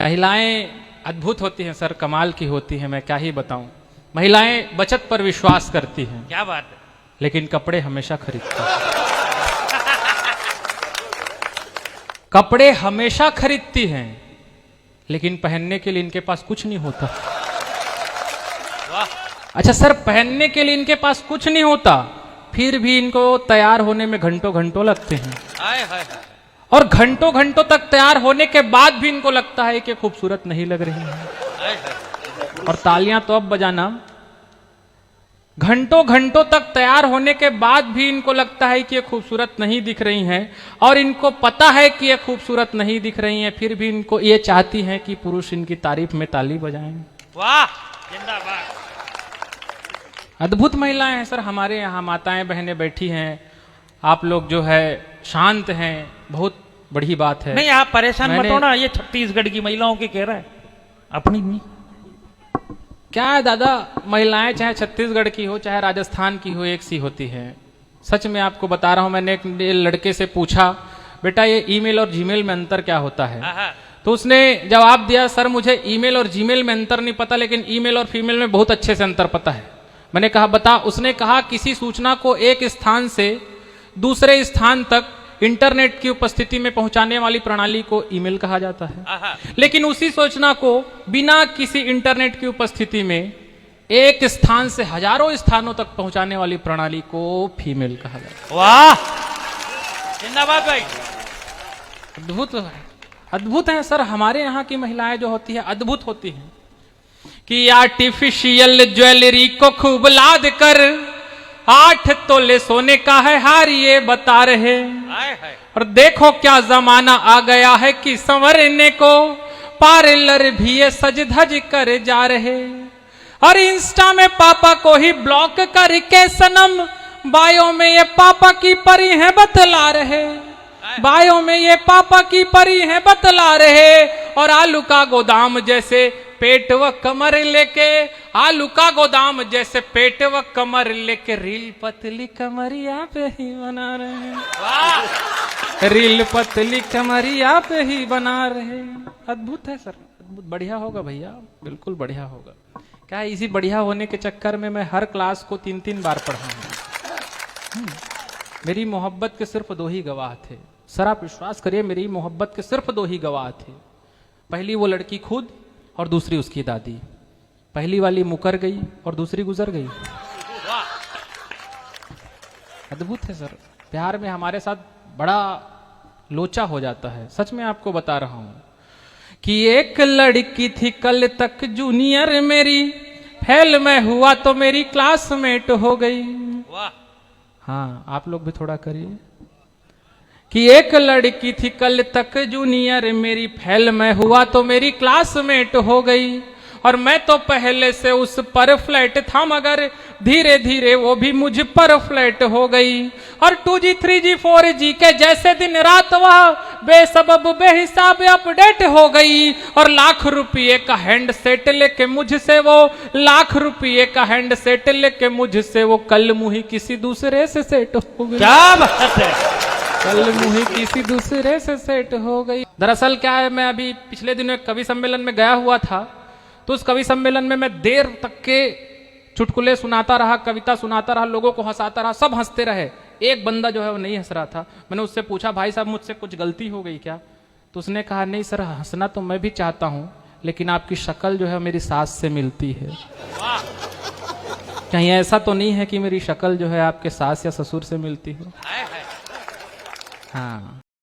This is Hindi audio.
महिलाएं अद्भुत होती हैं सर, कमाल की होती हैं। मैं क्या ही बताऊं। महिलाएं बचत पर विश्वास करती हैं। क्या बात है। लेकिन कपड़े हमेशा खरीदती हैं। कपड़े हमेशा खरीदती हैं, लेकिन पहनने के लिए इनके पास कुछ नहीं होता। अच्छा सर, पहनने के लिए इनके पास कुछ नहीं होता, फिर भी इनको तैयार होने में घंटों घंटों लगते हैं। और घंटों घंटों तक तैयार होने के बाद भी इनको लगता है कि खूबसूरत नहीं लग रही है। और तालियां तो अब बजाना। घंटों घंटों तक तैयार होने के बाद भी इनको लगता है कि ये खूबसूरत नहीं दिख रही हैं, और इनको पता है कि ये खूबसूरत नहीं दिख रही हैं, फिर भी इनको ये चाहती हैं कि पुरुष इनकी तारीफ में ताली बजाएं। वाह, जिंदाबाद। अद्भुत महिलाएं हैं सर हमारे यहाँ। माताएं बहनें बैठी हैं, आप लोग जो है शांत हैं, बहुत बड़ी बात है। नहीं, आप परेशान मत हो ना, ये छत्तीसगढ़ की महिलाओं की कह रहा है, अपनी नहीं। क्या है दादा, महिलाएं चाहे छत्तीसगढ़ की हो चाहे राजस्थान की हो, एक सी होती है। सच में आपको बता रहा हूं। मैंने एक लड़के से पूछा, बेटा ये ईमेल और जीमेल में अंतर क्या होता है? तो उसने जवाब दिया, सर मुझे ईमेल और जीमेल में अंतर नहीं पता, लेकिन ईमेल और फीमेल में बहुत अच्छे से अंतर पता है। मैंने कहा बता। उसने कहा किसी सूचना को एक स्थान से दूसरे स्थान तक इंटरनेट की उपस्थिति में पहुंचाने वाली प्रणाली को ईमेल कहा जाता है, लेकिन उसी सूचना को बिना किसी इंटरनेट की उपस्थिति में एक स्थान से हजारों स्थानों तक पहुंचाने वाली प्रणाली को फीमेल कहा जाता है। वाह, जिंदाबाद भाई। अद्भुत है, अद्भुत है सर हमारे यहाँ की महिलाएं जो होती है, अद्भुत होती हैं। कि आर्टिफिशियल ज्वेलरी को खूब लाद कर 8 तोले सोने का है हार ये बता रहे। और देखो क्या जमाना आ गया है कि संवरने को पार्लर भी ये सज धज कर जा रहे। और इंस्टा में पापा को ही ब्लॉक करके सनम बायो में ये पापा की परी है बतला रहे। बायो में ये पापा की परी है बतला रहे। और आलू का गोदाम जैसे पेट व कमर लेके, आलू का गोदाम जैसे पेट व कमर लेके रील पतली कमरिया पे ही बना रहे। रील पतली कमरिया पे ही बना रहे। अद्भुत है सर, अद्भुत। बढ़िया होगा भैया, बिल्कुल बढ़िया होगा। क्या है, इसी बढ़िया होने के चक्कर में मैं हर क्लास को 3-3 बार पढ़ा हूं। मेरी मोहब्बत के सिर्फ 2 ही गवाह थे सर, आप विश्वास करिए, मेरी मोहब्बत के सिर्फ 2 ही गवाह थे। पहली वो लड़की खुद और दूसरी उसकी दादी। पहली वाली मुकर गई और दूसरी गुजर गई। अद्भुत है सर, प्यार में हमारे साथ बड़ा लोचा हो जाता है। सच में आपको बता रहा हूं कि एक लड़की थी कल तक जूनियर मेरी, फेल में हुआ तो मेरी क्लासमेट हो गई। हाँ, आप लोग भी थोड़ा करिए। कि एक लड़की थी कल तक जूनियर मेरी, फेल में हुआ तो मेरी क्लासमेट हो गई। और मैं तो पहले से उस पर फ्लैट था, मगर धीरे धीरे वो भी मुझ पर फ्लैट हो गई। और 2G 3G 4G के जैसे दिन रात वह बेसबब बेहिसाब अपडेट हो गई। और लाख रुपये का हैंड सेट लेके मुझसे वो, लाख रुपये का हैंड सेट लेके मुझसे वो कल मुही किसी दूसरे से सेट हो गई। क्या बात है। कल मुही किसी दूसरे से सेट हो गई। दरअसल क्या है, मैं अभी पिछले दिनों एक कवि सम्मेलन में गया हुआ था, तो उस कवि सम्मेलन में मैं देर तक के चुटकुले सुनाता रहा, कविता सुनाता रहा, लोगों को हंसाता रहा, सब हंसते रहे। एक बंदा जो है वो नहीं हंस रहा था। मैंने उससे पूछा, भाई साहब मुझसे कुछ गलती हो गई क्या? तो उसने कहा, नहीं सर, हंसना तो मैं भी चाहता हूं, लेकिन आपकी शक्ल जो है मेरी सास से मिलती है। कहीं ऐसा तो नहीं है कि मेरी शक्ल जो है आपके सास या ससुर से मिलती हो? हाँ,